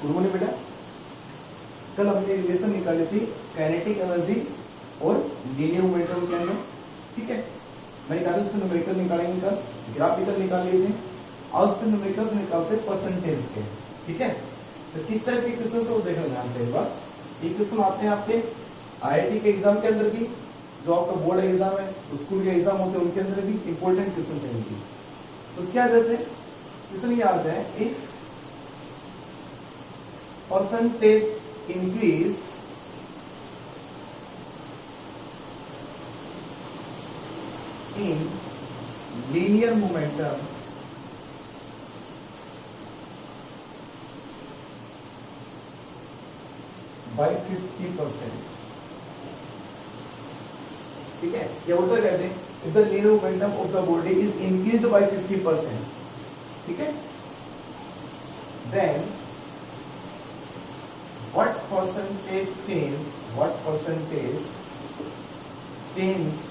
गुरु ने बेटा कल हमने रिलेशन निकाली थी काइनेटिक एनर्जी और लीनियर मोमेंटम के अंदर, ठीक है। मैंने कहा उसमें न्यूमेरिकल निकालेंगे कल, ग्राफिकल निकाल लिए थे, और उसमें न्यूमेरिकल्स निकालते परसेंटेज के, ठीक है। तो किस टाइप के क्वेश्चन है वो देखना ध्यान से एक बार। ये क्वेश्चन आते हैं आपके आईआईटी के एग्जाम के अंदर भी, जो आपका बोर्ड एग्जाम है, स्कूल के एग्जाम होते हैं उनके अंदर भी इंपॉर्टेंट क्वेश्चन है इनकी। तो क्या जैसे क्वेश्चन ये आता है, if percentage increase in linear momentum by 50%, ठीक है। क्या बोलते कहते हैं, if the linear momentum of the body is increased by 50%, ठीक है, then what percentage change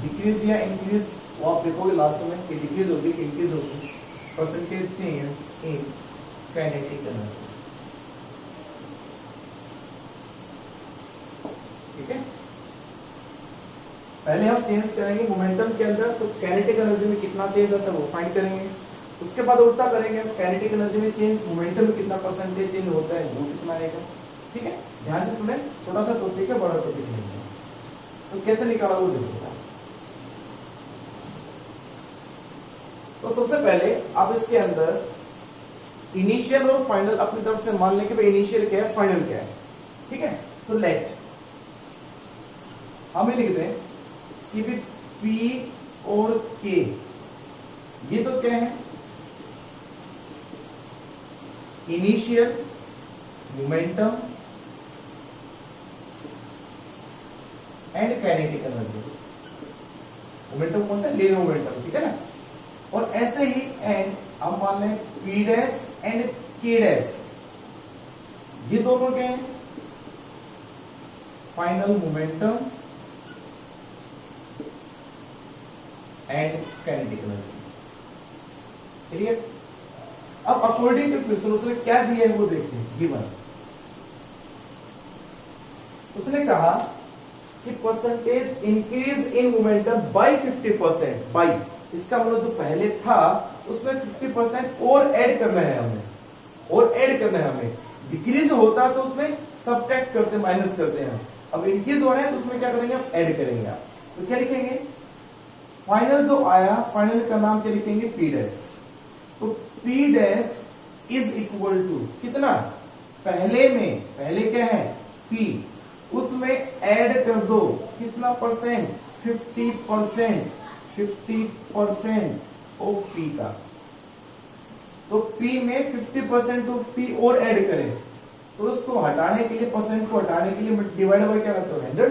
decrease या इंक्रीज, वो आप देखोगे लास्ट में कि डिक्रीज होगी कि इंक्रीज होगी, percentage change in kinetic energy, ठीक है। पहले हम चेंज करेंगे मोमेंटम के अंदर, तो काइनेटिक एनर्जी में कितना चेंज होता है वो फाइंड करेंगे। उसके बाद उल्टा करेंगे, काइनेटिक एनर्जी में चेंज मोमेंटम में कितना परसेंटेज चेंज होता है वो कितना आएगा, ठीक है। ध्यान से सुने, छोटा सा टॉपिक है, बड़ा टॉपिक नहीं है। तो कैसे निकाला वो देखो। तो सबसे पहले आप इसके अंदर इनिशियल और फाइनल अपनी तरफ से मान लें कि भाई इनिशियल क्या है, फाइनल क्या है, ठीक है। तो लेट हम लिख दें कि भी P और K ये तो क्या है, initial momentum and kinetic energy. Momentum कौन सा, लीनियर मोमेंटम, ठीक है ना। और ऐसे ही एंड हम मान लें P dash and K dash, ये दोनों क्या हैं, final momentum and kinetic energy, clear. अब अकॉर्डिंग टू क्वेश्चन उसने क्या दिया है वो देखते हैं। गिवन उसने कहा कि percentage increase in momentum by 50%, by इसका मतलब जो पहले था उसमें 50% और ऐड करना है हमें, और ऐड करना है हमें। डिक्रीज होता है तो उसमें सबट्रैक्ट करते हैं, माइनस करते हैं। अब इंक्रीज हो रहा है तो उसमें क्या करेंगे, आप ऐड करेंगे। आप तो क्या लिखेंगे, फाइनल जो आया, फाइनल का नाम क्या लिखेंगे, P डैश। तो P dash is equal to कितना, पहले में, पहले क्या है P, उसमें ऐड कर दो कितना परसेंट, 50%, 50% ऑफ P का। तो P में 50% ऑफ P और ऐड करें तो उसको हटाने के लिए, परसेंट को हटाने के लिए डिवाइड बाय क्या करते हो, 100,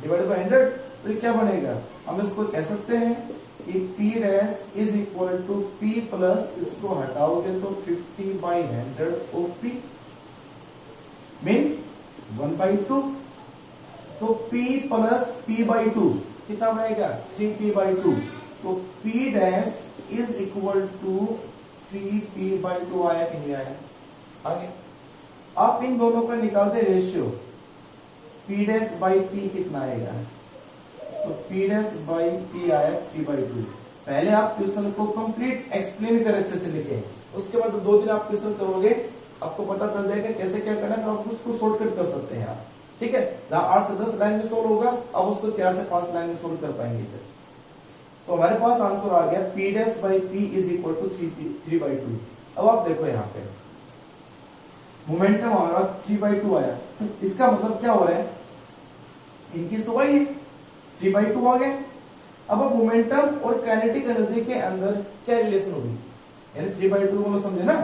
डिवाइड बाय 100। तो ये क्या बनेगा, हम इसको कह सकते हैं कि P dash is equal to P plus, इसको हटाओगे तो 50/100 ऑफ P मीन्स 1/2। तो P प्लस P/2 कितना बनेगा, 3P/2। तो P dash is equal to 3P/2 आया कि नहीं आया, आगे। आप इन दोनों का निकालते ratio, P dash by P कितना आएगा, तो P डैश बाई P आया 3/2। पहले आप क्वेश्चन को कंप्लीट एक्सप्लेन कर अच्छे से लिखे, उसके बाद 2 दिन आप क्वेश्चन करोगे आपको पता चल जाएगा कैसे क्या करना है, आप उसको शॉर्टकट कर सकते हैं आप, ठीक है। जहां 8 से 10 लाइन में सोल्व होगा, अब उसको 4 से 5 लाइन में सोल्व कर पाएंगे फिर। तो हमारे पास आंसर आ गया P dash by P is equal to 3/2। अब आप देखो यहाँ पे मोमेंटम हमारा 3/2 आया, इसका मतलब क्या हो रहा है, इंक्रीज तो वही है, 3/2 आ गया। अब मोमेंटम और काइनेटिक एनर्जी के अंदर क्या रिलेशन होगी, यानी 3/2 को समझे ना,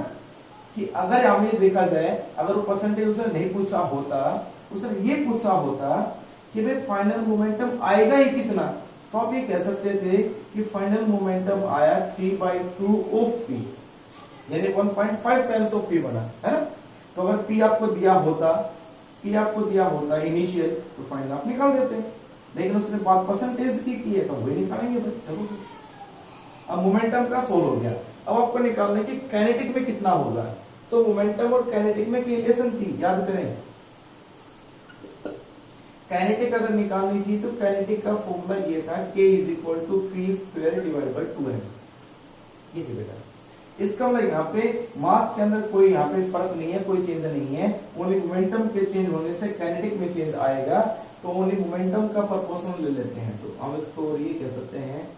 कि अगर हमें देखा जाए, अगर वो परसेंटेज उसने नहीं पूछा होता, उसने ये पूछा होता कि भाई फाइनल मोमेंटम आएगा ही कितना, तो आप ये कह सकते थे कि फाइनल मोमेंटम आया 3/2 ऑफ P, यानी 1.5 टाइम्स ऑफ P बना, है ना। तो अगर P आपको दिया होता इनिशियल, तो फाइनल आप निकाल देते, लेकिन उसने बात परसेंटेज की है तो वही निकालेंगे भाई, चलो। अब मोमेंटम का सोल्व हो गया, अब आपको निकालना है कि काइनेटिक में कितना होगा। तो मोमेंटम और काइनेटिक में रिलेशन थी, याद करें। काइनेटिक अगर निकालनी थी तो काइनेटिक का फॉर्मूला ये था k is equal to P square divide by 2m। ये थी बेटा। इसका मतलब यहाँ पे मास के अंदर कोई यहाँ पे फर्क नहीं है, कोई चेंज नहीं है, ओनली मोमेंटम के चेंज होने से काइनेटिक में चेंज आएगा। तो ओनली मोमेंटम का प्रोपोर्शनल ले लेते हैं, तो हम इसको ये कह सकते हैं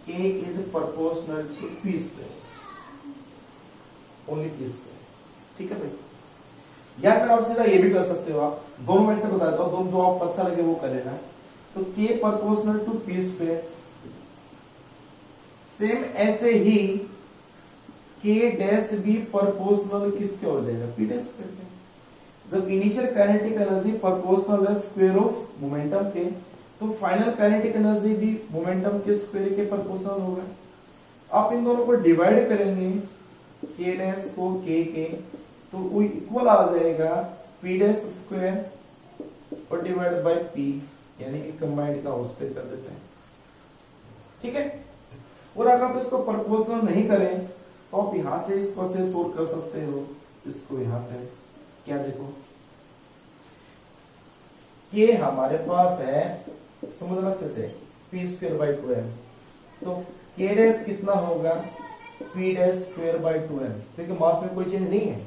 k is proportional to p square, only p square. ठीक है भाई। या फिर आप सीधा ये भी कर सकते हो, आप दोनों मेथड बता देता हूं, दोनों जो आपको अच्छा लगे वो कर लेना। तो k proportional to p square, same ऐसे ही k डैश भी प्रोपोर्शनल किसके हो जाएगा, p डैश स्क्वायर के। जब इनिशियल काइनेटिक एनर्जी प्रोपोर्शनल है स्क्वायर ऑफ मोमेंटम के, तो फाइनल काइनेटिक एनर्जी भी मोमेंटम के स्क्वायर के प्रोपोर्शनल होगा। आप इन दोनों को डिवाइड करेंगे, k डैश को k के, तो वो इक्वल आ जाएगा p डैश स्क्वायर और डिवाइड बाय p, यानी कि कंबाइंड का उस पे कर देते हैं। ठीक है। और अगर आप इसको प्रोपोर्शनल नहीं करें तो आप यहां से इसको अच्छे सोल्व कर सकते हो। इसको यहां से क्या देखो, ये हमारे पास है, समझना अच्छे से, p स्क्वायर बाई 2m, तो k डैश कितना होगा, p dash square by 2m, क्योंकि मास में कोई चेंज नहीं है।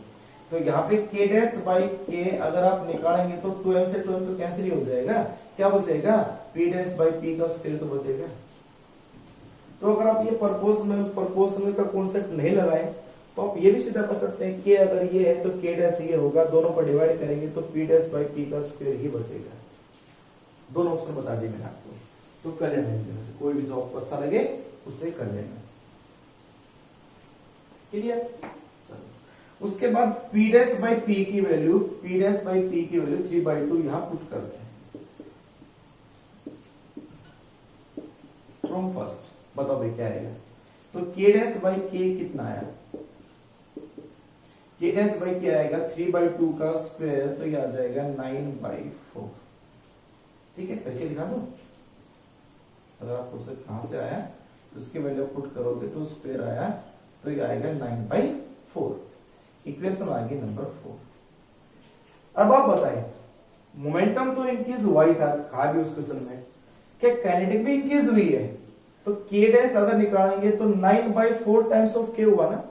तो यहाँ पे k डैश बाई k अगर आप निकालेंगे तो 2m से 2m तो कैंसिल ही हो जाएगा, क्या बचेगा, p डैश बाई p का स्क्वायर तो बचेगा। तो अगर आप ये प्रोपोर्शनल का कॉन्सेप्ट नहीं लगाए तो आप ये भी सीधा कर सकते हैं कि अगर ये है तो k डैश ये होगा, दोनों को डिवाइड करेंगे तो p डैश बाई p का स्क्वायर ही बचेगा। दोनों ऑप्शन बता दिए मैंने आपको, तो कर लेना इनमें से कोई भी जो आपको अच्छा लगे उससे कर लेना। क्लियर। उसके बाद p डैश बाई p की value, p dash by p की वैल्यू 3/2 यहां पुट करते हैं। फ्रॉम फर्स्ट बताओ भाई क्या आएगा, तो k डैश बाई k कितना आया, k डैश बाई k आएगा 3/2 का स्क्वायर, तो ये आ जाएगा 9/4। ठीक है, करके दिखा दो। अगर आपको उसे कहां से आया तो उसकी वैल्यू पुट करोगे तो स्क्वायर आया, तो ये आएगा 9/4। इक्वेशन आ गई नंबर 4। अब आप बताएं, मोमेंटम तो इंक्रीज हुआ ही था, कहा भी उस क्वेश्चन में, क्या काइनेटिक भी इंक्रीज हुई है, तो k डैश अगर निकालेंगे तो 9/4 टाइम्स ऑफ k हुआ ना,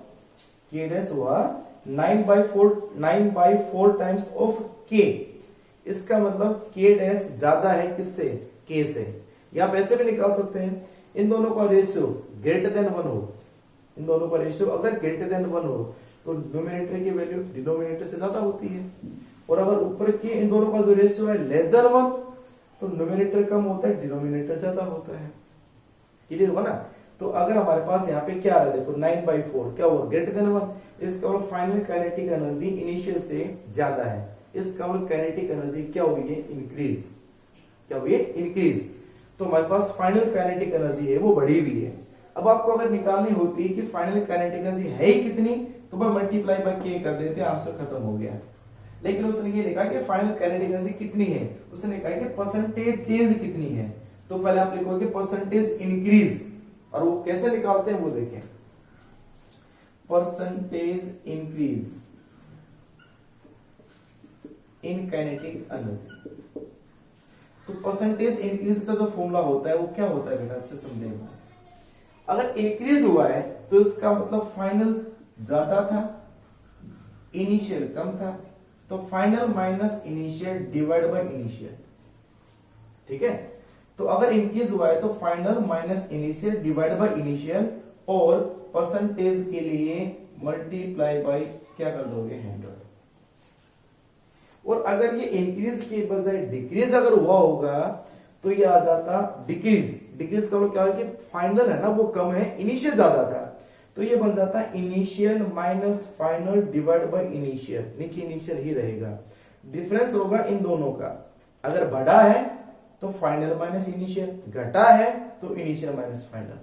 k डैश हुआ 9/4 टाइम्स ऑफ k। इसका मतलब k डैश ज्यादा है किससे, k से। या आप ऐसे भी निकाल सकते हैं, इन दोनों का रेशियो ग्रेटर देन 1 हो, इन दोनों का रेशियो अगर ग्रेटर देन 1 हो तो डिनोमिनेटर की वैल्यू डिनोमिनेटर से ज्यादा होती है, और अगर ऊपर के इन दोनों का जो रेशियो है लेस देन 1 तो न्यूमरेटर कम होता है, डिनोमिनेटर ज्यादा होता है। क्लियर हुआ ना। तो अगर हमारे पास यहाँ पे क्या आ रहा है, देखो 9/4 क्या हुआ, ग्रेटर देन 1, इसका मतलब फाइनल काइनेटिक एनर्जी इनिशियल से ज्यादा है, इसका मतलब काइनेटिक एनर्जी क्या हुई है, इंक्रीज। क्या हुई है, इंक्रीज। तो हमारे पास फाइनल काइनेटिक एनर्जी है वो बढ़ी हुई है। अब आपको अगर निकालनी होती है कि फाइनल काइनेटिक एनर्जी है ही कितनी, तो बस मल्टीप्लाई बाय k कर देते, आंसर खत्म हो गया। लेकिन उसने ये लिखा कि फाइनल काइनेटिक एनर्जी कितनी है, उसने कहा कि परसेंटेज चेंज कितनी है, तो पहले आप लिखोगे परसेंटेज इंक्रीज, और वो कैसे निकालते हैं वो देखें, percentage increase in kinetic energy. तो परसेंटेज इंक्रीज का जो फॉर्मूला होता है वो क्या होता है बेटा, अच्छे समझेगा। अगर इंक्रीज हुआ है तो इसका मतलब फाइनल ज्यादा था, इनिशियल कम था, तो final minus initial divide by initial. ठीक है, तो अगर इंक्रीज हुआ है तो final minus initial divide by initial, और परसेंटेज के लिए मल्टीप्लाई बाय क्या कर दोगे, 100। और अगर ये इंक्रीज के बजाय डिक्रीज अगर हुआ होगा तो ये आ जाता डिक्रीज। डिक्रीज का मतलब क्या है कि फाइनल है ना वो कम है, इनिशियल ज्यादा था, तो ये बन जाता है initial minus final divide by initial, नीचे इनिशियल ही रहेगा। डिफरेंस होगा इन दोनों का, अगर बढ़ा है तो फाइनल माइनस इनिशियल, घटा है तो इनिशियल माइनस फाइनल।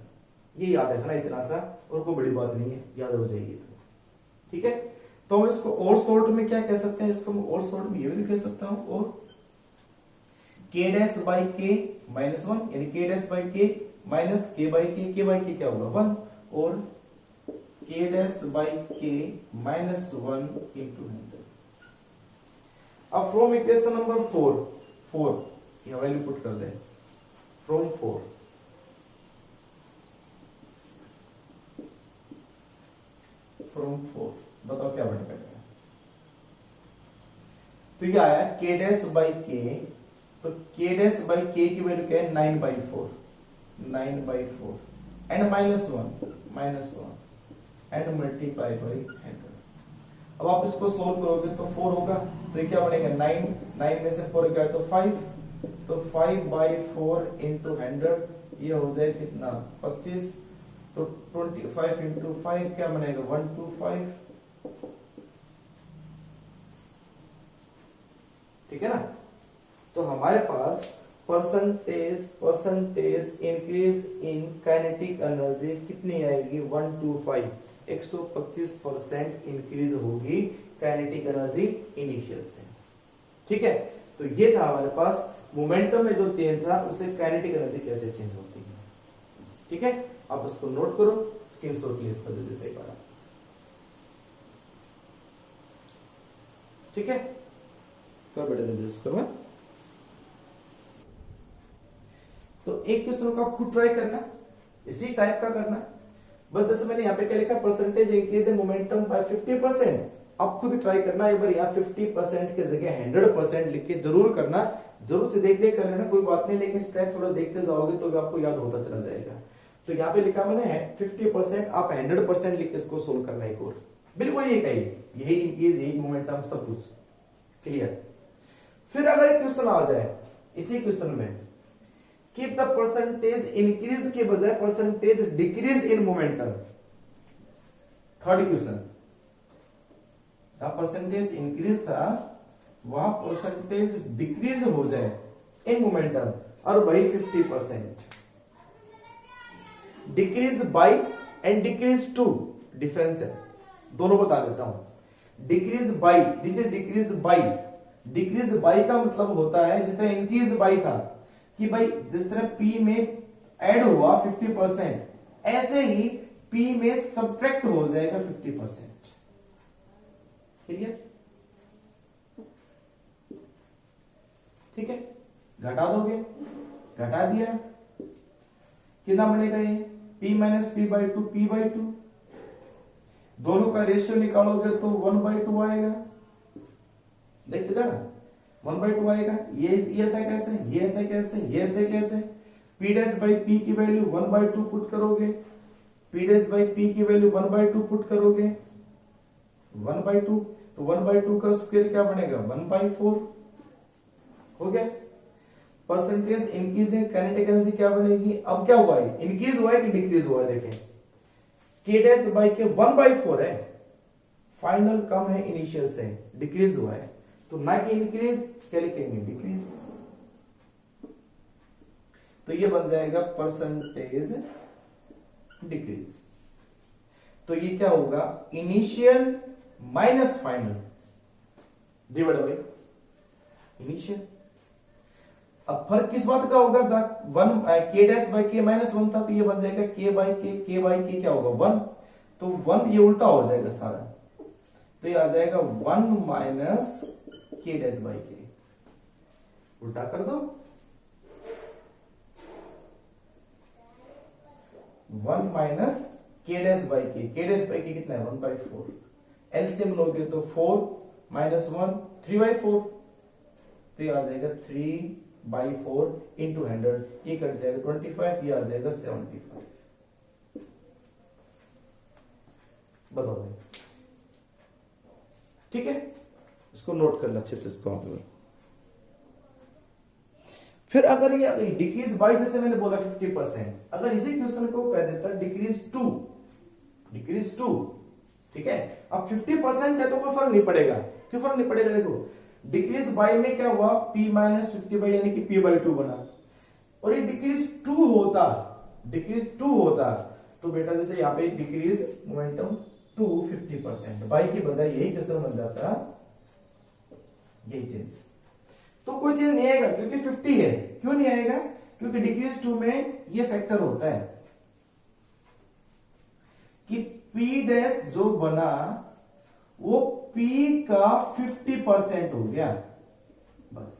ये याद रखना इतना सा, और कोई बड़ी बात नहीं है, याद हो जाएगी तो। ठीक है, तो हम इसको और शॉर्ट में क्या कह सकते हैं, इसको मैं और शॉर्ट में ये भी कह सकता हूं, और k dash by k minus 1, यानी k dash by k minus k by k, k by k क्या होगा 1, और k k dash by k minus 1 into 100। अब फ्रॉम इक्वेशन नंबर 4 ये वैल्यू पुट कर दे, फ्रॉम 4 बताओ क्या बनेगा। तो ये आया k डैश बाई k, तो k डैश बाई k की वैल्यू क्या है 9/4 एंड -1 एंड मल्टीप्लाई बाई 100। अब आप इसको सोल्व करोगे तो 4 होगा, तो ये क्या बनेगा 9 में से 4 गया तो 5, तो 5/4 इंटू 100 ये हो जाए कितना 25, तो 25 इंटू 5 क्या बनेगा 125। ठीक है ना। तो हमारे पास percentage increase in kinetic energy कितनी आएगी 125, 125% इंक्रीज होगी काइनेटिक एनर्जी इनिशियल से। ठीक है, तो ये था हमारे पास मोमेंटम में जो चेंज था उससे काइनेटिक एनर्जी कैसे चेंज होती है। ठीक है, आप उसको नोट करो, स्क्रीनशॉट ले इसका जल्दी से करा। ठीक है, कर बेटा जल्दी इसको करो। तो एक क्वेश्चन को आप खुद ट्राई करना, इसी टाइप का करना। बस जैसे मैंने यहाँ पे क्या लिखा percentage increase in momentum by 50%, आप खुद ट्राई करना। एक बार यहाँ 50% की जगह 100% लिख के जरूर करना, जरूर से देख देख कर लेना, कोई बात नहीं, लेकिन स्टेप थोड़ा देखते जाओगे तो भी आपको याद होता चला जाएगा। तो यहाँ पे लिखा मैंने 50%, आप 100% लिख के इसको सोल्व करना एक और, बिल्कुल यही इंक्रीज, यही मोमेंटम, सब कुछ क्लियर। फिर अगर एक क्वेश्चन आ जाए इसी क्वेश्चन में कि द परसेंटेज इंक्रीज के बजाय percentage decrease in momentum, third question, जहां परसेंटेज इंक्रीज था वहां परसेंटेज डिक्रीज हो जाए इन मोमेंटम, और वही 50%। Decrease by and decrease to difference है, दोनों बता देता हूं। Decrease by, this is decrease by. Decrease by का मतलब होता है जिस तरह इंक्रीज बाय था कि भाई जिस तरह P में ऐड हुआ 50%, ऐसे ही P में सब्ट्रैक्ट हो जाएगा 50%। क्लियर? ठीक है, घटा दोगे, घटा दिया, कितना बनेगा ये P माइनस P/2 P/2, दोनों का रेशियो निकालोगे तो 1/2 आएगा। देखते जाना 1/2 आएगा। ये ऐसा कैसे, ये ऐसा कैसे, ये ऐसे कैसे। P डैश बाई P की वैल्यू 1/2 पुट करोगे, P डैश बाई P की वैल्यू 1/2 पुट करोगे, 1/2, तो 1/2 का स्क्वायर क्या बनेगा 1/4 हो गया। Percentage increase in kinetic energy क्या बनेगी, अब क्या हुआ है, इंक्रीज हुआ है कि डिक्रीज हुआ है, देखें K डैश बाई के 1/4 है, फाइनल कम है इनिशियल से, डिक्रीज हुआ है, तो ना कि इंक्रीज, क्या लिखेंगे डिक्रीज। तो ये बन जाएगा परसेंटेज डिक्रीज। तो ये क्या होगा initial minus final divide by initial. अब फर्क किस बात का होगा, जहां K dash by K minus 1 था, तो ये बन जाएगा K बाई K क्या होगा 1, तो 1 ये उल्टा हो जाएगा सारा, तो ये आ जाएगा 1 minus K dash by K, उल्टा कर दो, 1 minus K dash by K कितना है 1/4, एलसीएम लोगे तो 4 माइनस 1 3/4, तो ये आ जाएगा 3/4 इंटू 100, ये कट जाएगा 25, ये आ जाएगा 75। बताओ भाई, ठीक है, इसको नोट कर लो अच्छे से इसको आप। फिर अगर ये डिक्रीज बाय, जैसे मैंने बोला 50%, अगर इसी क्वेश्चन को कह देता डिक्रीज टू, ठीक है, अब 50% है तो कोई फर्क नहीं पड़ेगा, क्यों फर्क नहीं पड़ेगा, देखो डिक्रीज बाय में क्या हुआ P माइनस 50 यानी कि P/2 बना, और ये डिक्रीज 2 होता तो बेटा जैसे यहाँ पे डिक्रीज मोमेंटम टू 50%, बाई की बजाय यही क्वेश्चन बन जाता, यही चेंज, तो कोई चेंज नहीं आएगा क्योंकि 50 है। क्यों नहीं आएगा, क्योंकि डिक्रीज 2 में ये फैक्टर होता है कि P डैश जो बना वो P का 50% हो गया बस।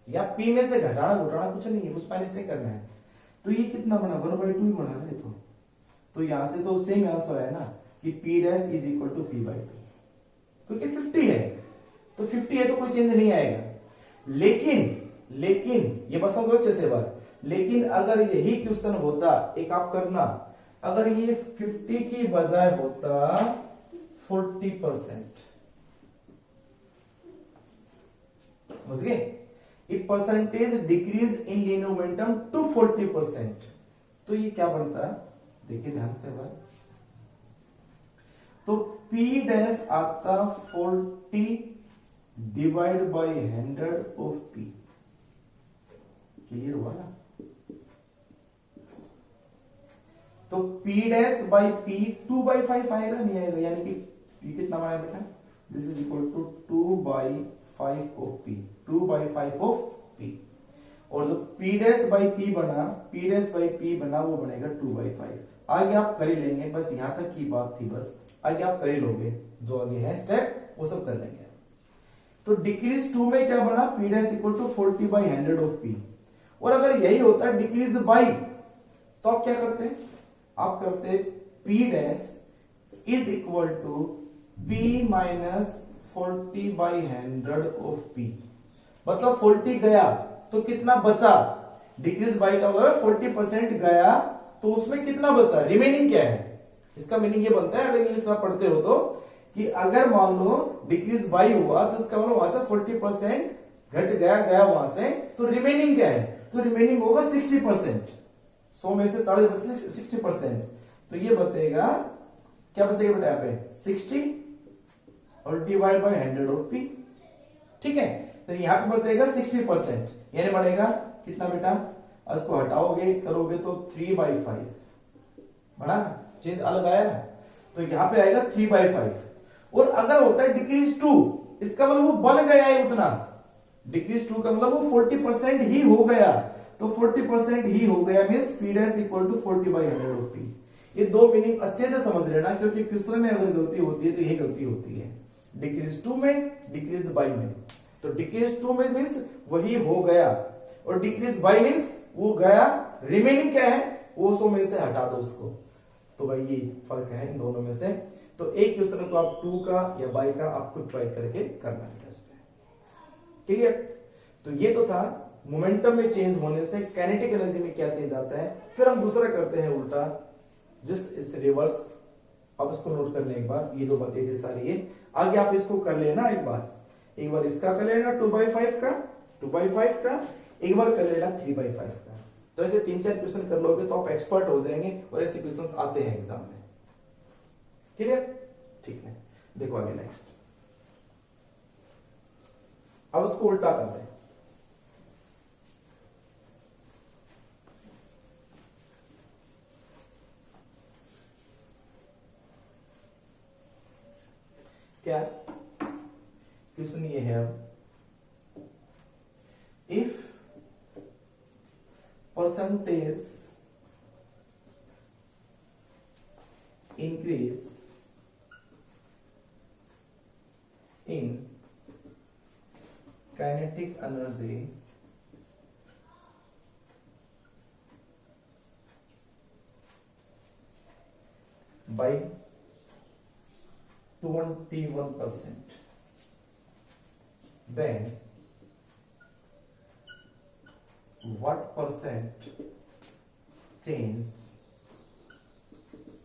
या P में से घटाना घटाना कुछ नहीं है, कुछ माइनस नहीं करना है। तो ये कितना बना 1/2 ही बना है। तो यहां से तो सेम आंसर है ना कि P dash is equal to P/2, क्योंकि 50 है तो 50 है तो कोई चेंज नहीं आएगा। लेकिन ये बस समझो अच्छे से बात, लेकिन अगर यही क्वेश्चन होता, एक आप करना, अगर ये 50 की बजाय होता 40%, समझ गए? If percentage decrease in linear momentum to 40%, तो ये क्या बनता है, देखिए ध्यान से बात। तो P डैश आता 40 divide by 100 of P। Clear हुआ ना? तो P डैश बाई P 2/5 आएगा, नहीं आएगा? यानी कि P कितना आया बेटा, this is equal to 2/5 of P, 2/5 of P। और जो P डैश बाई P बना, P डैश बाई P बना, वो बनेगा 2/5। आगे आप कर ही लेंगे, बस यहां तक की बात थी, बस आगे आप कर ही लोगे, जो आगे है स्टेप वो सब कर लेंगे। तो डिक्रीज 2 में क्या बना, P dash equal to 40/100 of P। और अगर यही होता है डिक्रीज बाई, तो आप क्या करते, आप करते P dash is equal to P minus 40/100 of P। मतलब 40 गया तो कितना बचा, डिक्रीज बाई का मतलब 40% गया तो उसमें कितना बचा, रिमेनिंग क्या है। इसका मीनिंग ये बनता है, अगर इंग्लिश में पढ़ते हो तो, कि अगर मान लो डिक्रीज बाई हुआ तो इसका मतलब वहां से 40% घट गया वहां से, तो रिमेनिंग क्या है, तो रिमेनिंग होगा 60%। 100 में से 40 बचे 60%, तो ये बचेगा, क्या बचेगा बेटा यहाँ पे 60 और डिवाइड बाई 100 ऑफ P। ठीक है, तो यहां पे बचेगा 60%, यानी बनेगा कितना बेटा, इसको हटाओगे करोगे तो 3/5 बना ना, चेंज अलग आया ना, तो यहां पे आएगा 3/5। और अगर होता है डिक्रीज 2, इसका मतलब वो बन गया है उतना, डिक्रीज 2 का मतलब वो 40% ही हो गया, तो 40% ही हो गया means P dash equal to 40/100 of P। ये दो मीनिंग अच्छे से समझ लेना, क्योंकि क्वेश्चन में अगर गलती होती है तो यही गलती होती है, डिक्रीज 2 में, डिक्रीज बाई में। तो डिक्रीज 2 में मींस वही हो गया, और डिक्रीज बाई मींस वो गया, रिमेनिंग क्या है वो 100 में से हटा दो उसको। तो भाई ये फर्क है इन दोनों में से। तो एक क्वेश्चन को आप 2 का या बाई का आपको ट्राई करके करना है इस पे। क्लियर? तो ये तो था मोमेंटम में चेंज होने से काइनेटिक एनर्जी में क्या चेंज आता है। फिर हम दूसरा करते हैं उल्टा, जिस इस रिवर्स। अब इसको नोट कर लें एक बार, ये दो बातें थे सारी, ये आगे आप इसको कर लेना एक बार इसका कर लेना 2/5 का, 2/5 का, एक बार कर लेना 3/5 का। तो ऐसे 3-4 क्वेश्चन कर लोगे तो आप एक्सपर्ट हो जाएंगे, और ऐसे क्वेश्चंस आते हैं एग्जाम में। क्लियर? ठीक है, देखो आगे नेक्स्ट। अब उसको उल्टा करते हैं। क्या क्वेश्चन ये है, if percentage increase in kinetic energy by 21%, then what percent change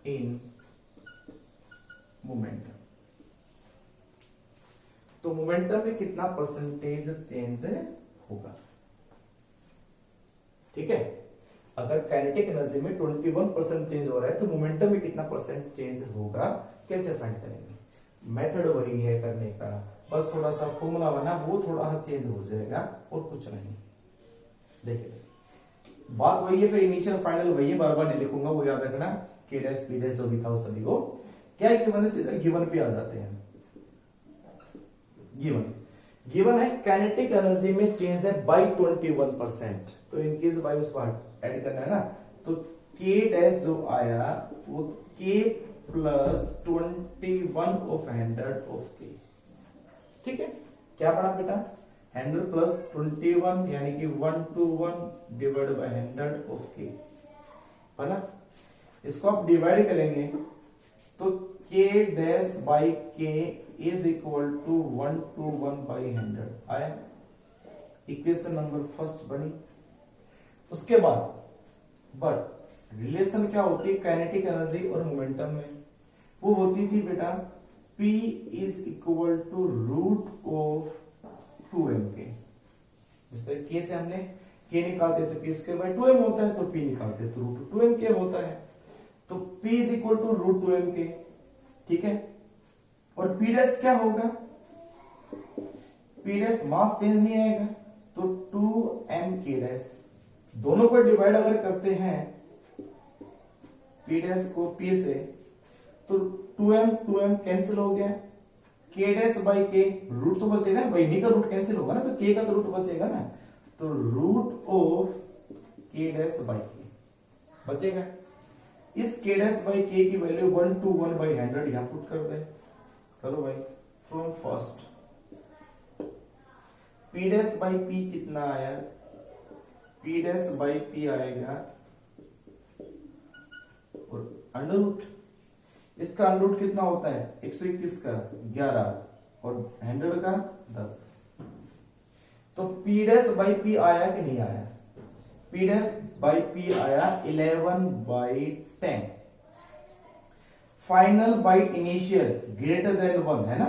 in momentum. तो मोमेंटम में कितना परसेंटेज चेंज होगा। ठीक है, अगर काइनेटिक एनर्जी में 21% चेंज हो रहा है तो मोमेंटम में कितना परसेंट चेंज होगा, कैसे फाइंड करेंगे। मेथड वही है करने का, बस थोड़ा सा फॉर्मूला बना वो थोड़ा सा चेंज हो जाएगा और कुछ नहीं। देखिए बात वही है, फिर इनिशियल फाइनल वही है, बार बार नहीं लिखूंगा, वो याद रखना। K डैश P डैश जो भी था वो सभी को क्या गिवन है, सीधा गिवन पे आ जाते हैं। गिवन है काइनेटिक एनर्जी में चेंज है बाय 21%, तो इनकेस बाय उसको ऐड करना है ना, तो K डैश जो आया वो k plus 21 of 100 of k। ठीक है, क्या पढ़ा बेटा? 100 प्लस 21 यानी कि 121 डिवाइड बाय 100 ऑफ k है ना। इसको आप डिवाइड करेंगे तो k dash by k is equal to 121 by 100 आया। इक्वेशन नंबर फर्स्ट बनी। उसके बाद बट रिलेशन क्या होती है काइनेटिक एनर्जी और मोमेंटम में? वो होती थी बेटा P is equal to root of 2mk। जिस तरह k से हमने k निकालते थे p स्क्वायर बाय 2m होता है, तो p निकालते तो रूट 2mk होता है। तो p is equal to root 2mk। ठीक है, और p डैश क्या होगा? p डैश मास चेंज नहीं आएगा तो 2mk डैश। दोनों को डिवाइड अगर करते हैं p डैश को p से तो 2m कैंसिल हो गया, k dash by k root तो बचेगा ना भाई, का रूट कैंसिल होगा ना तो k का तो रूट बचेगा ना, तो root of k dash by k बचेगा। इस k डैश बाई k की वैल्यू 121 बाई 100 यहां पुट कर दे। करो भाई, from first p dash by p कितना आया? p डैश बाई p आएगा और अंडर रूट, इसका अंडर रूट कितना होता है? 121 का 11 और 100 का 10। तो p डैश बाई p आया कि नहीं आया? p डैश बाई p आया 11 by 10। Final by initial greater than 1 है ना।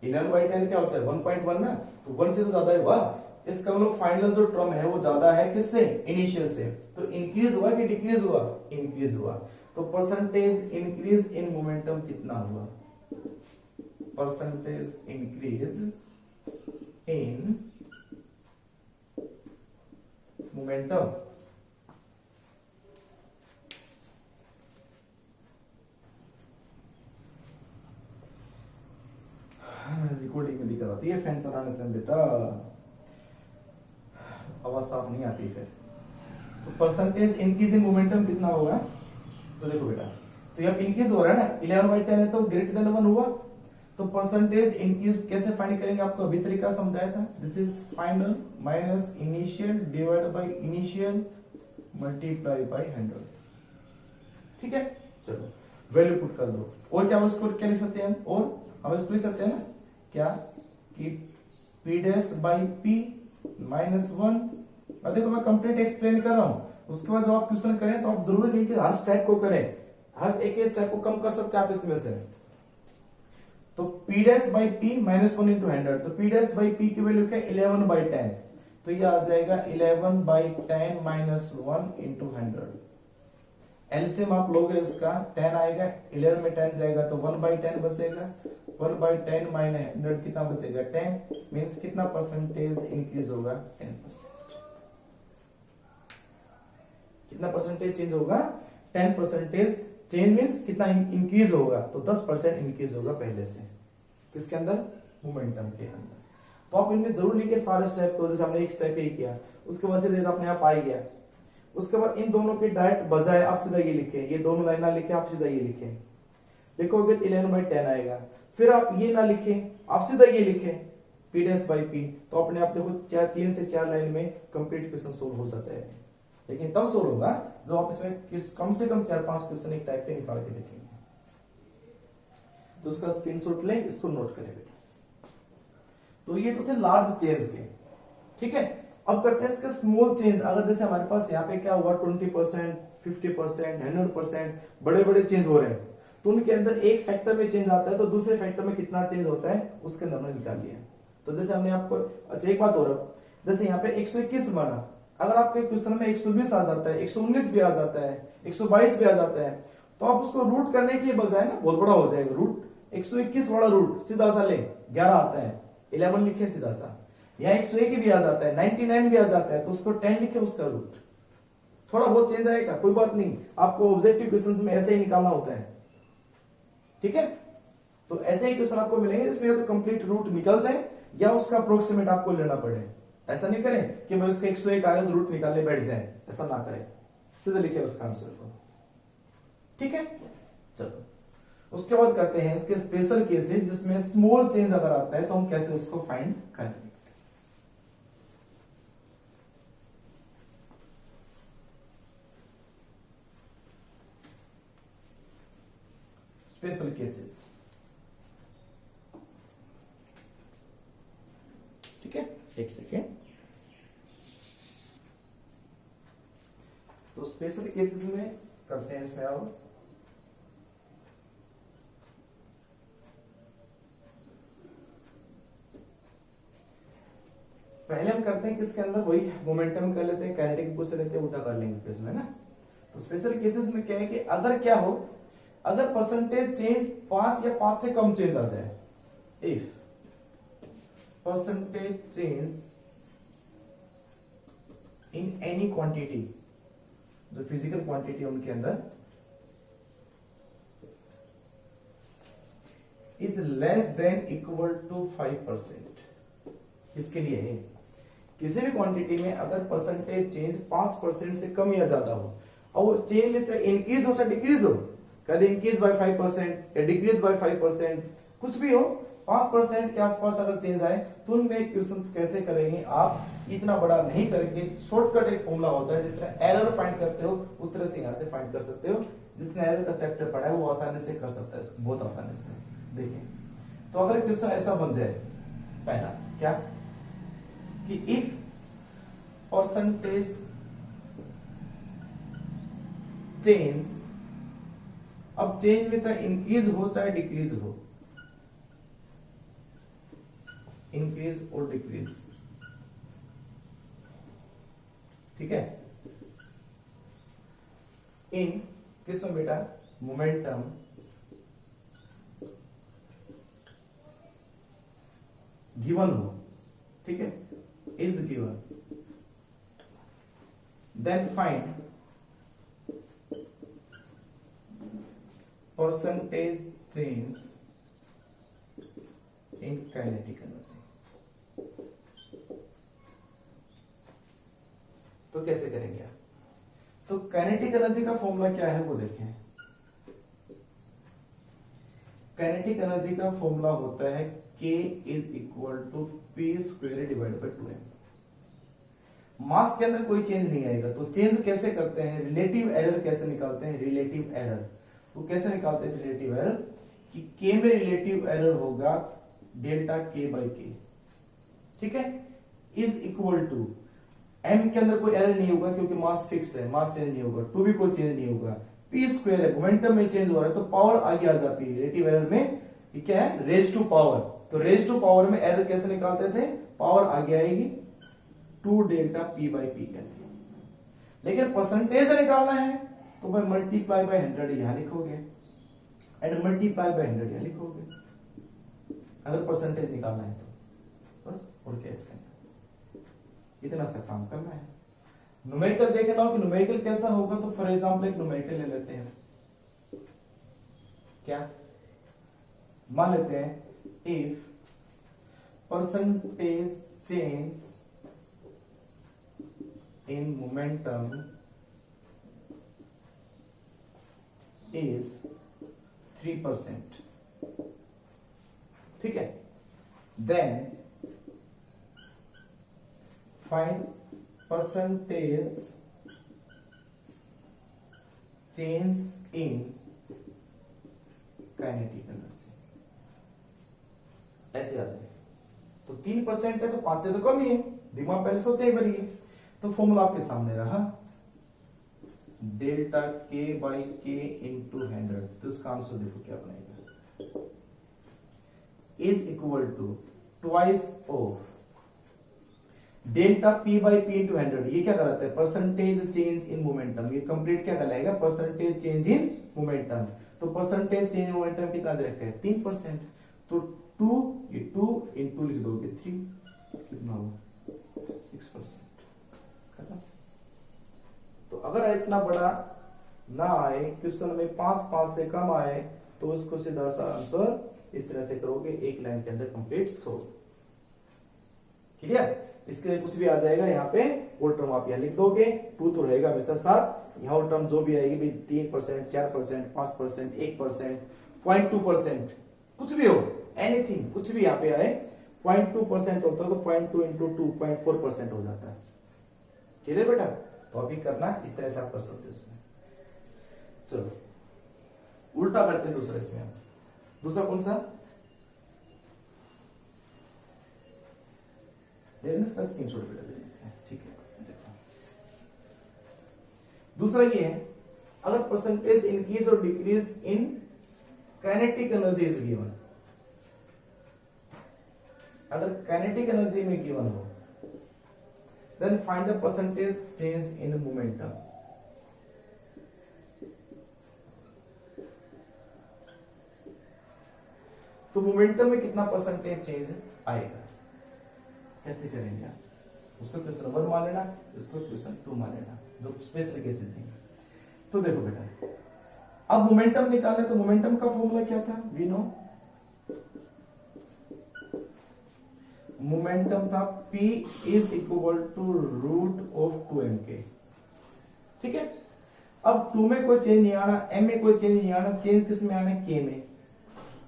11 बाई 10 क्या होता है? 1.1 ना, तो 1 से तो ज्यादा है। इसका मतलब फाइनल जो टर्म है वो ज्यादा है किससे? इनिशियल से। तो इंक्रीज हुआ कि डिक्रीज हुआ? इंक्रीज हुआ। तो परसेंटेज इंक्रीज इन मोमेंटम कितना हुआ? Percentage increase in momentum recording में दिक्कत आती है फैन चलाने से बेटा, आवाज साफ नहीं आती फिर। तो परसेंटेज इंक्रीज इन मोमेंटम कितना होगा? तो देखो बेटा, तो यहाँ इंक्रीज हो रहा है ना, 11 बाई 10 है तो ग्रेटर देन 1 हुआ। तो परसेंटेज इंक्रीज कैसे फाइंड करेंगे? आपको अभी तरीका समझाया था। This is final minus initial divide by initial multiply by 100। ठीक है, चलो वैल्यू पुट कर दो। और क्या उसको क्या लिख सकते हैं? और हम इसको लिख सकते हैं ना क्या कि p dash by p minus 1। देखो मैं कंप्लीट एक्सप्लेन कर रहा हूं, उसके बाद जब आप क्वेश्चन करें तो आप जरूरी नहीं कि हर स्टेप को करें, हर एक स्टेप को कम कर सकते हैं आप इसमें से। तो p dash by p minus 1 into 100, तो p डैश बाई p की वैल्यू क्या? 11 बाई 10, तो ये आ जाएगा 11 बाई 10 माइनस 1 इंटू 100। एलसीएम आप लोगे इसका 10 आएगा, 11 में 10 जाएगा तो 1 बाई 10 बचेगा। 1 बाई 10 माइनस 100 कितना बचेगा? 10। मीन्स कितना परसेंटेज इंक्रीज होगा? 10%। कितना परसेंटेज चेंज होगा? 10% चेंज मीन्स कितना इंक्रीज होगा? तो 10% इंक्रीज होगा पहले से। किसके अंदर? मोमेंटम के अंदर। तो आप इनमें जरूर नहीं कि सारे स्टेप को, जैसे हमने एक स्टेप ही किया उसके बाद से अपने आप आ गया। उसके बाद इन दोनों के डायरेक्ट बजाय आप सीधा ये लिखे, ये दोनों लाइन ना लिखे, आप सीधा ये लिखे, लिखोगे 11 बाई 10 आएगा। फिर आप ये ना लिखे, आप सीधा ये लिखे p डैश बाई p, तो अपने आप देखो 3 से 4 लाइन में कंप्लीट क्वेश्चन सोल्व हो जाता है। लेकिन तब सोल्व होगा जब आप इसमें कम से कम 4-5 क्वेश्चन एक टाइप के निकाल के देखेंगे। तो उसका स्क्रीनशॉट ले, इसको नोट करें बेटा। तो ये तो थे लार्ज चेंज के, ठीक है। अब करते हैं इसका स्मॉल चेंज। अगर जैसे हमारे पास यहाँ पे क्या हुआ 20%, 50%, 100% बड़े बड़े चेंज हो रहे हैं, तो उनके अंदर एक फैक्टर में चेंज आता है तो दूसरे फैक्टर में कितना चेंज होता है उसके अंदर हमने निकाल लिया। तो जैसे हमने आपको, अच्छा एक बात और, जैसे यहाँ पे 121 बना, अगर आपके क्वेश्चन में 120 आ जाता है, 119 भी आ जाता है, 122 भी आ जाता है, तो आप उसको रूट करने के बजाय ना बहुत बड़ा हो जाएगा रूट, 121 वाला रूट सीधा सा ले, 11 आता है, 11 लिखे सीधा सा, या 101 भी आ जाता है, 99 भी आ जाता है, तो उसको 10 लिखे उसका रूट। थोड़ा बहुत चेंज आएगा, कोई बात नहीं, आपको ऑब्जेक्टिव क्वेश्चंस में ऐसे ही निकालना होता है, ठीक है। तो ऐसे ही क्वेश्चन आपको मिलेंगे जिसमें या तो कंप्लीट रूट निकल जाए या उसका अप्रोक्सीमेट आपको लेना पड़े। ऐसा नहीं करें कि भाई उसका 101 आगे तो रूट निकालने बैठ जाए, ऐसा ना करें, सीधे लिखे उसका आंसर को, ठीक है। चलो उसके बाद करते हैं इसके स्पेशल केसेस जिसमें स्मॉल चेंज अगर आता है तो हम कैसे उसको फाइंड करेंगे। स्पेशल केसेस, ठीक है, एक सेकेंड। तो स्पेशल केसेस में करते हैं इसमें अब पहले हम करते हैं किसके अंदर वही मोमेंटम कर लेते हैं, काइनेटिक पूछ लेते हैं, उल्टा कर लेंगे फिर इसमें ना। तो स्पेशल केसेस में क्या है कि अगर क्या हो, अगर परसेंटेज चेंज 5 या 5 से कम चेंज आ जाए, if percentage change in any quantity, जो फिजिकल क्वांटिटी है उनके अंदर, is less than equal to 5%। इसके लिए है किसी भी क्वांटिटी में अगर परसेंटेज चेंज 5% से कम या ज्यादा हो, और वो चेंज में से इंक्रीज हो या डिक्रीज हो, कभी इंक्रीज बाय 5% या डिक्रीज बाय 5%, कुछ भी हो, 5% के आसपास अगर चेंज आए तो उनमें क्वेश्चंस कैसे करेंगे आप, इतना बड़ा नहीं करेंगे। शॉर्टकट एक फॉर्मूला होता है, जिस तरह एरर फाइंड करते हो उस तरह से यहां से फाइंड कर सकते हो। जिसने एरर का चैप्टर पढ़ा है वो आसानी से कर सकता है इसको, बहुत आसानी से। देखिए तो अगर क्वेश्चन ऐसा बन जाए, पहला क्या कि इफ परसेंटेज चेंज, अब चेंज में चाहे इंक्रीज हो चाहे डिक्रीज हो, इंक्रीज और डिक्रीज, ठीक है, इन किसमें बेटा, मोमेंटम गिवन हो, ठीक है, is given, then find percentage change in kinetic energy. तो कैसे करेंगे आप, तो काइनेटिक एनर्जी का फॉर्मूला क्या है वो देखें। काइनेटिक एनर्जी का फॉर्मूला होता है K is equal to P square divide by 2m। Mass के अंदर कोई चेंज नहीं आएगा, तो चेंज कैसे करते हैं, रिलेटिव एरर कैसे निकालते हैं, रिलेटिव एरर, तो कैसे निकालते हैं रिलेटिव एरर, कि K में रिलेटिव एरर होगा डेल्टा K बाई K, ठीक है, इज इक्वल टू m के अंदर कोई एरर नहीं होगा क्योंकि मास फिक्स है, मास चेंज नहीं होगा, 2 भी कोई चेंज नहीं होगा, p स्क्वायर है, मोमेंटम में चेंज हो रहा है तो पावर आगे आ जाती है। रिलेटिव एरर में ये क्या है, रेज टू पावर, तो रेज टू पावर में एरर कैसे निकालते थे, पावर आगे आएगी 2 डेल्टा p बाई p कहते हैं। लेकिन परसेंटेज निकालना है तो भाई मल्टीप्लाई बाय 100 यहां लिखोगे एंड मल्टीप्लाई बाय 100 यहां लिखोगे, अगर परसेंटेज निकालना है तो बस, और क्या इसके अंदर इतना सा काम करना है। न्यूमेरिकल देखना हो कि न्यूमेरिकल कैसा होगा, तो फॉर एग्जांपल एक न्यूमेरिकल ले लेते हैं, क्या मान लेते हैं, if percentage change in momentum is 3%, ठीक है, then find percentage change in kinetic energy. ऐसे आ जाए तो 3% है तो 5 से तो कम ही है, दिमाग पहले सोचे एक बार ये, तो फॉर्मूला आपके सामने रहा delta K by K into 100, तो इसका आंसर देखो क्या बनेगा, is equal to twice of delta P by P into 100। ये क्या कहलाता है, परसेंटेज चेंज इन मोमेंटम, ये कंप्लीट क्या कहलाएगा, परसेंटेज चेंज इन मोमेंटम। तो परसेंटेज चेंज इन मोमेंटम कितना दे रखा है, 3%, तो 2 ये 2 इंटू लिख दोगे 3, कितना होगा 6%, खत्म। तो अगर इतना बड़ा ना आए क्वेश्चन में, 5 से कम आए, तो उसको सीधा सा आंसर इस तरह से करोगे, एक लाइन के अंदर कंप्लीट सोल्व। क्लियर, इसके लिए कुछ भी आ जाएगा यहाँ पे, वो टर्म आप यहाँ लिख दोगे, 2 तो रहेगा हमेशा साथ, यहाँ वो टर्म जो भी आएगी भी 3%, 4%, 5%, 1%, 0.2%, कुछ भी हो, एनीथिंग, कुछ भी यहाँ पे आए, 0.2% होता है तो 0.2 इंटू 2 0.4% हो जाता है। ठीक है बेटा, तो अभी करना इस तरह से आप कर सकते हो इसमें। चलो उल्टा करते हैं दूसरा इसमें। दूसरा कौन सा? इसका स्क्रीनशॉट बेटा ले लीजिए। ठीक है, देखो दूसरा ये है, अगर परसेंटेज इंक्रीज और decrease in kinetic energy is given, अगर काइनेटिक एनर्जी में गिवन हो, then find the percentage change in momentum. तो मोमेंटम में कितना परसेंटेज चेंज आएगा, कैसे करेंगे आप? उसको क्वेश्चन 1 मान लेना, इसको क्वेश्चन 2 मान लेना, जो स्पेशल केसेस हैं। तो देखो बेटा, अब मोमेंटम निकालना, तो मोमेंटम का फॉर्मूला क्या था? वी नो मोमेंटम था P is equal to root of 2mk। ठीक है, अब 2 में कोई चेंज नहीं आना, m में कोई चेंज नहीं आना, चेंज किस में आना है? k में।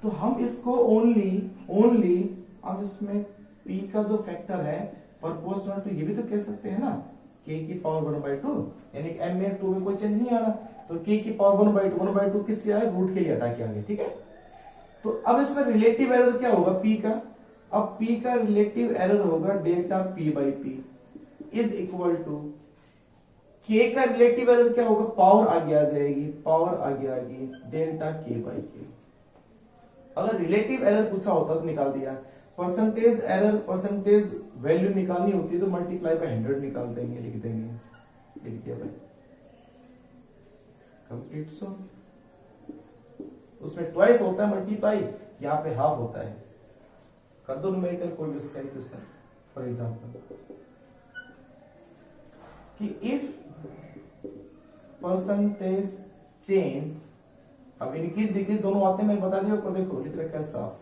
तो हम इसको ओनली अब इसमें p का जो फैक्टर है प्रोपोर्शनल टू, ये भी तो कह सकते हैं ना, k की पावर 1/2, यानी m में 2 में कोई चेंज नहीं आना, तो k की पावर 1/2 किससे आए? रूट के लिए हटा के आगे। ठीक है, तो अब इसमें रिलेटिव एरर क्या होगा p का? अब p का रिलेटिव एरर होगा delta p by p is equal to k का रिलेटिव एरर क्या होगा? पावर आगे आ जाएगी, पावर आगे आएगी डेल्टा k बाई k। अगर रिलेटिव एरर पूछा होता तो निकाल दिया, परसेंटेज एरर, परसेंटेज वैल्यू निकालनी होती तो मल्टीप्लाई बाय 100 निकाल देंगे, लिख देंगे, लिख दिया भाई, कंप्लीट। सो उसमें ट्वाइस होता है मल्टीप्लाई, यहाँ पे हाफ होता है। कर दो न्यूमेरिकल कोई भी उसका क्वेश्चन, फॉर एग्जांपल कि इफ परसेंटेज चेंज, अब इंक्रीज डिक्रीज दोनों आते हैं, मैंने बता दिया ऊपर, देखो लिख रखा है साफ,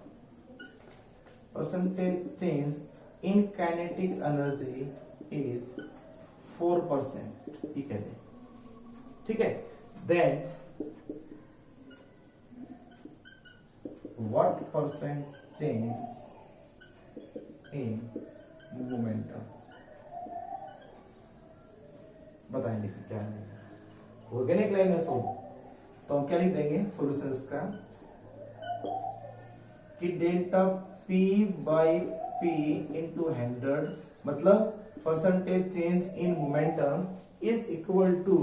percentage change in kinetic energy is 4%, ठीक है, ठीक है, then what percent change in momentum, बताएंगे क्या है? ऑर्गेनिक लाइन में सो, तो हम क्या लिख देंगे सॉल्यूशन इसका कि delta p by p into 100, मतलब percentage change in momentum is equal to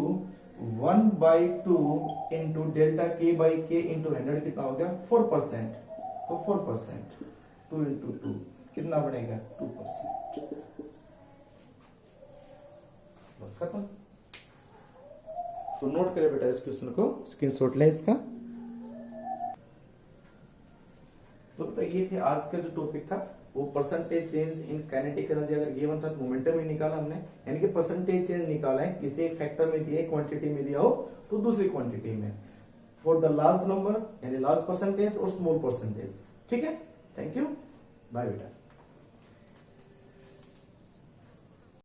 1/2 into delta k by k into 100, कितना हो गया? 4%। तो 4%, 2 इंटू 2 कितना बनेगा? 2%। बस खत्म। तो नोट करें बेटा इस क्वेश्चन को, स्क्रीनशॉट लें इसका। तो बेटा ये थे आज का जो टॉपिक था, वो percentage change in kinetic energy अगर गिवन था तो मोमेंटम ही निकाला हमने, यानी कि परसेंटेज चेंज निकाला है, किसी एक फैक्टर में दिया, क्वांटिटी में दिया हो तो दूसरी क्वांटिटी में, फॉर द लार्ज नंबर यानी लार्ज परसेंटेज और स्मॉल परसेंटेज। ठीक है, थैंक यू, बाय बेटा।